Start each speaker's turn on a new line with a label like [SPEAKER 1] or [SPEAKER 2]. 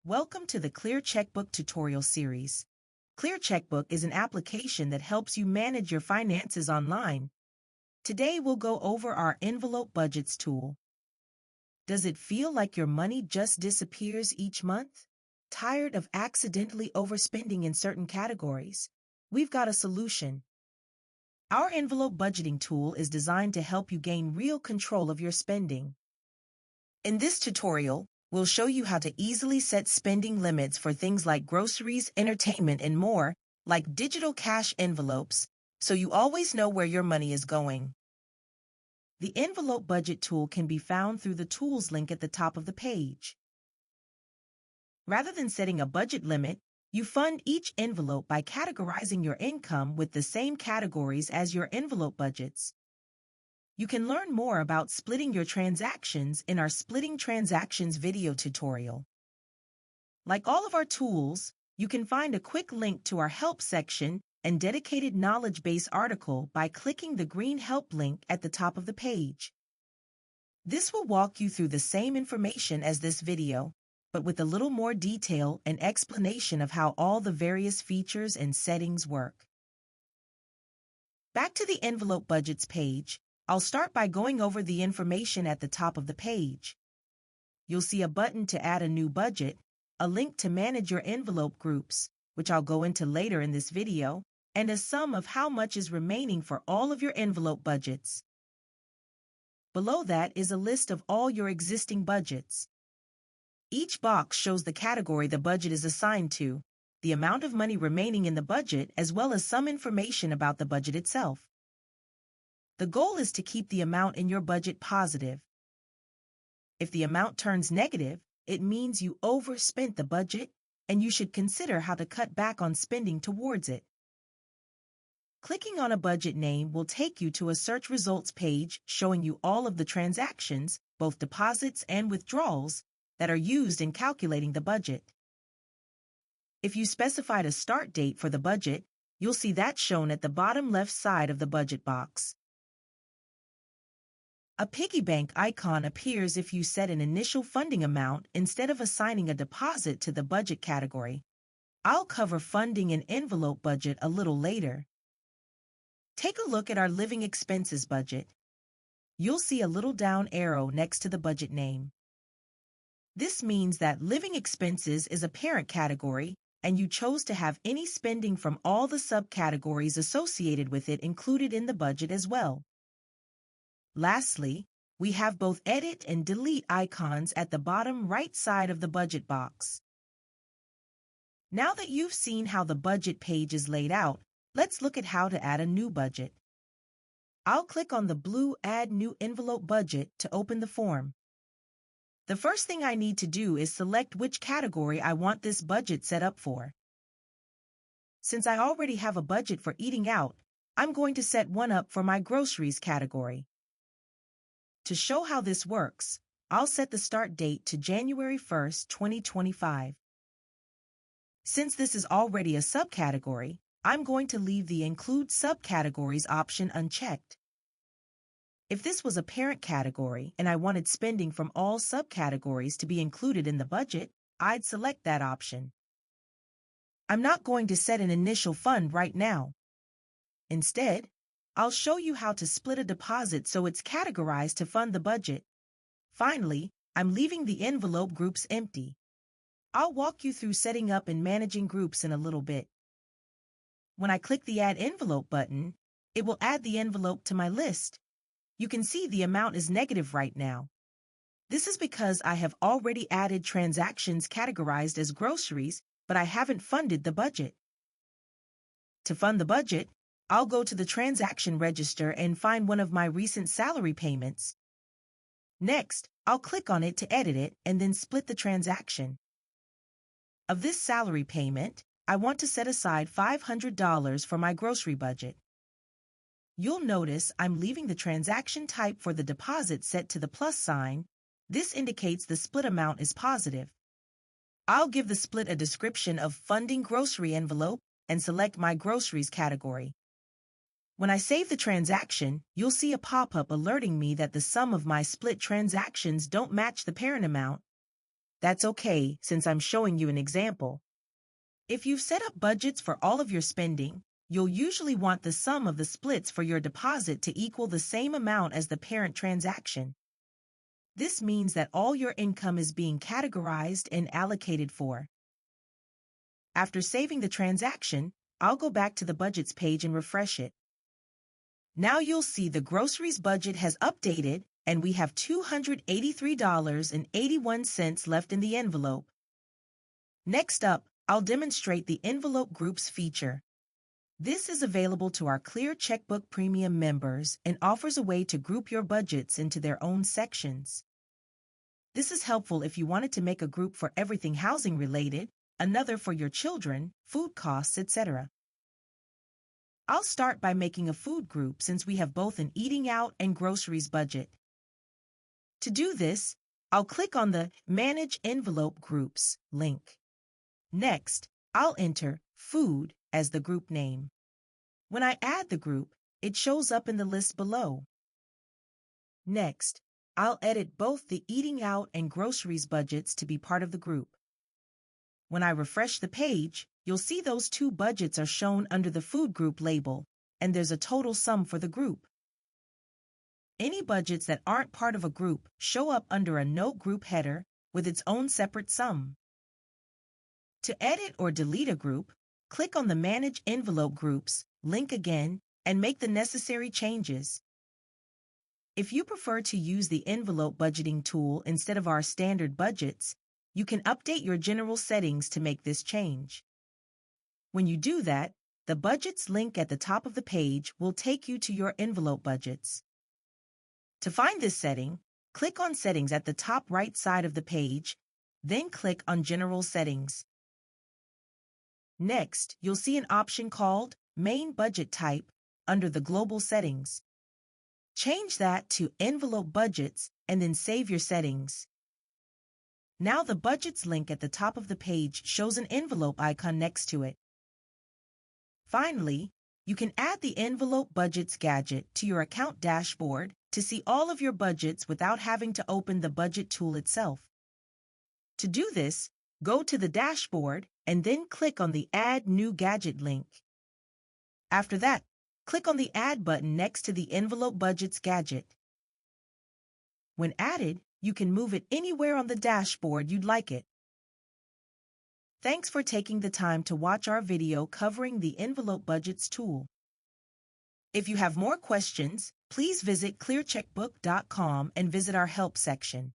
[SPEAKER 1] Welcome to the ClearCheckbook tutorial series. ClearCheckbook is an application that helps you manage your finances online. Today we'll go over our envelope budgets tool. Does it feel like your money just disappears each month? Tired of accidentally overspending in certain categories? We've got a solution. Our envelope budgeting tool is designed to help you gain real control of your spending. In this tutorial, we'll show you how to easily set spending limits for things like groceries, entertainment, and more, like digital cash envelopes, so you always know where your money is going. The envelope budget tool can be found through the tools link at the top of the page. Rather than setting a budget limit, you fund each envelope by categorizing your income with the same categories as your envelope budgets. You can learn more about splitting your transactions in our Splitting Transactions video tutorial. Like all of our tools, you can find a quick link to our Help section and dedicated knowledge base article by clicking the green Help link at the top of the page. This will walk you through the same information as this video, but with a little more detail and explanation of how all the various features and settings work. Back to the envelope budgets page, I'll start by going over the information at the top of the page. You'll see a button to add a new budget, a link to manage your envelope groups, which I'll go into later in this video, and a sum of how much is remaining for all of your envelope budgets. Below that is a list of all your existing budgets. Each box shows the category the budget is assigned to, the amount of money remaining in the budget, as well as some information about the budget itself. The goal is to keep the amount in your budget positive. If the amount turns negative, it means you overspent the budget, and you should consider how to cut back on spending towards it. Clicking on a budget name will take you to a search results page showing you all of the transactions, both deposits and withdrawals, that are used in calculating the budget. If you specified a start date for the budget, you'll see that shown at the bottom left side of the budget box. A piggy bank icon appears if you set an initial funding amount instead of assigning a deposit to the budget category. I'll cover funding and envelope budget a little later. Take a look at our living expenses budget. You'll see a little down arrow next to the budget name. This means that living expenses is a parent category, and you chose to have any spending from all the subcategories associated with it included in the budget as well. Lastly, we have both edit and delete icons at the bottom right side of the budget box. Now that you've seen how the budget page is laid out, let's look at how to add a new budget. I'll click on the blue Add New Envelope Budget to open the form. The first thing I need to do is select which category I want this budget set up for. Since I already have a budget for eating out, I'm going to set one up for my groceries category. To show how this works, I'll set the start date to January 1st, 2025. Since this is already a subcategory, I'm going to leave the Include Subcategories option unchecked. If this was a parent category and I wanted spending from all subcategories to be included in the budget, I'd select that option. I'm not going to set an initial fund right now. Instead, I'll show you how to split a deposit so it's categorized to fund the budget. Finally, I'm leaving the envelope groups empty. I'll walk you through setting up and managing groups in a little bit. When I click the Add Envelope button, it will add the envelope to my list. You can see the amount is negative right now. This is because I have already added transactions categorized as groceries, but I haven't funded the budget. To fund the budget, I'll go to the transaction register and find one of my recent salary payments. Next, I'll click on it to edit it and then split the transaction. Of this salary payment, I want to set aside $500 for my grocery budget. You'll notice I'm leaving the transaction type for the deposit set to the plus sign. This indicates the split amount is positive. I'll give the split a description of Funding Grocery Envelope and select my groceries category. When I save the transaction, you'll see a pop-up alerting me that the sum of my split transactions don't match the parent amount. That's okay since I'm showing you an example. If you've set up budgets for all of your spending, you'll usually want the sum of the splits for your deposit to equal the same amount as the parent transaction. This means that all your income is being categorized and allocated for. After saving the transaction, I'll go back to the budgets page and refresh it. Now you'll see the groceries budget has updated and we have $283.81 left in the envelope. Next up, I'll demonstrate the envelope groups feature. This is available to our ClearCheckbook Premium members and offers a way to group your budgets into their own sections. This is helpful if you wanted to make a group for everything housing related, another for your children, food costs, etc. I'll start by making a food group since we have both an eating out and groceries budget. To do this, I'll click on the Manage Envelope Groups link. Next, I'll enter Food as the group name. When I add the group, it shows up in the list below. Next, I'll edit both the eating out and groceries budgets to be part of the group. When I refresh the page, you'll see those two budgets are shown under the food group label, and there's a total sum for the group. Any budgets that aren't part of a group show up under a Note Group header with its own separate sum. To edit or delete a group, click on the Manage Envelope Groups link again and make the necessary changes. If you prefer to use the envelope budgeting tool instead of our standard budgets, you can update your general settings to make this change. When you do that, the Budgets link at the top of the page will take you to your envelope budgets. To find this setting, click on Settings at the top right side of the page, then click on General Settings. Next, you'll see an option called Main Budget Type under the Global Settings. Change that to Envelope Budgets and then save your settings. Now the Budgets link at the top of the page shows an envelope icon next to it. Finally, you can add the Envelope Budgets gadget to your account dashboard to see all of your budgets without having to open the budget tool itself. To do this, go to the dashboard and then click on the Add New Gadget link. After that, click on the Add button next to the Envelope Budgets gadget. When added, you can move it anywhere on the dashboard you'd like it. Thanks for taking the time to watch our video covering the Envelope Budgets tool. If you have more questions, please visit ClearCheckbook.com and visit our Help section.